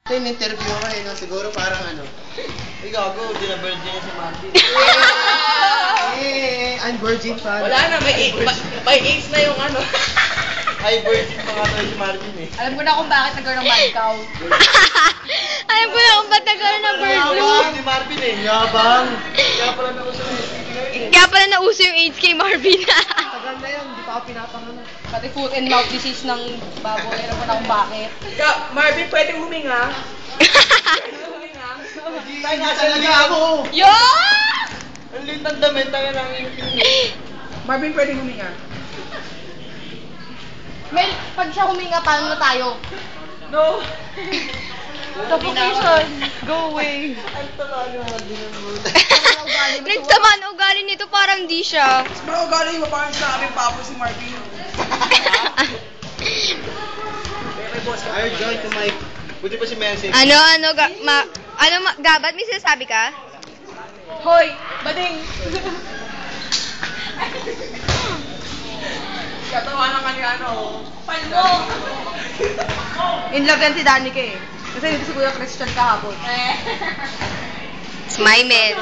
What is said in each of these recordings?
Ito yung interview ko eh, no? Siguro parang ano. Ay, gago, di na virgin na si Marvin. I'm virgin fan. Wala na, may AIDS na yung ano. Ay, virgin pa nga tayo si Marvin eh. Alam ko na kung bakit nagkaroon ng bad cow. Alam ko na kung ba't nagkaroon ng bird flu. Yabang ni Marvin eh. Yabang. Kaya pala nauso na yung Kaya pala nauso yung AIDS kay Marvin. Tagal na yun, di pa ako pinapangalan. Pati foot and mouth disease ng baboy. Alam ko na kung bakit. Marvin, pwedeng huminga. Tayo nga talaga ako. Yo! Ang liit ng damit, tayo lang yung Marvin, pwedeng huminga. Mel, pag siya huminga, paano na tayo? No! Suffocation. Go away. Ang talaga Marvin ang buta. Nagtamaan ugali nito parang di siya. Bro, galing mo parang sa aming papo si Marvin. I joined to my... Buti pa si Messi. Gabat, may sinasabi ka? Hoy, bading! Katawanan ka ni ano. Palmo! In love yan si Danica eh. Kasi dito si Kuya Christian kahapon. Smile.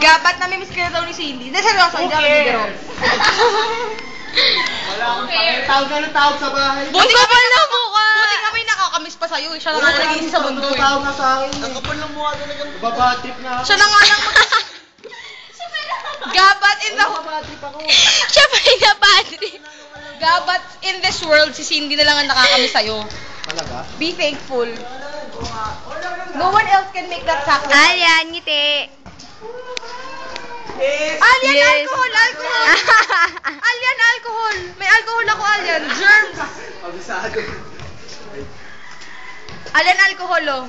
Gabat na may miss ka na daw ni Cindy. Hindi, seryoso, hindi ako nagigiro. Wala akong pakita. Tawag na ng tawag sa bahay. Buti ka pala na mukha! Buti nga may nakakamiss pa sa'yo eh. Siya na nga nag-iisa sa mundo eh. Tawag na sa akin. Ang kapal ng mukha talaga. Babatrip na ako. Siya na nga lang Gabat in the... Babatrip ako. Siya pa yung napadri. Gabat in this world, si Cindy na lang ang nakakamiss sa'yo. Talaga? Be thankful. No one else can make that sacrifice. Alyan, ngiti. Alyan, Yes. alcohol! Alyan, alcohol! May alcohol ako, Alyan. Germs! Abisado. Alyan, alcohol, oh.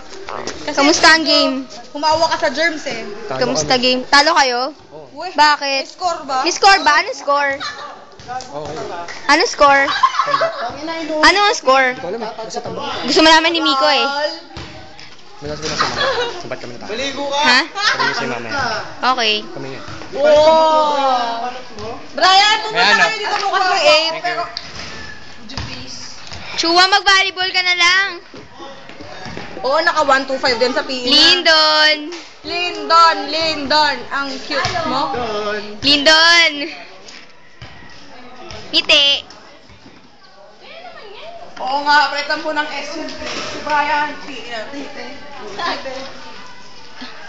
Kamusta ang game? Humawa ka sa germs, eh. Kamusta game? Talo kayo? Uy, Bakit? may score ba? May score ba? Anong score? Anong score? Anong score? Gusto mo naman ni Miko eh. Maligo ka. Ha? Okay. Oh! Brian, pumunta kayo dito bukas ng 8, pero... Chua, mag-volleyball ka na lang. Oo, naka 125 din sa PE. Lindon. Lindon. Ang cute mo. Doon. Lindon. Ngiti. Oo nga, pretan po ng S si Brian.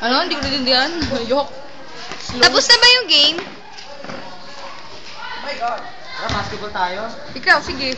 Ano? Hindi ko natindihan. Joke. Tapos na ba yung game? Oh my God. Tara, basketball tayo. Ikaw, sige.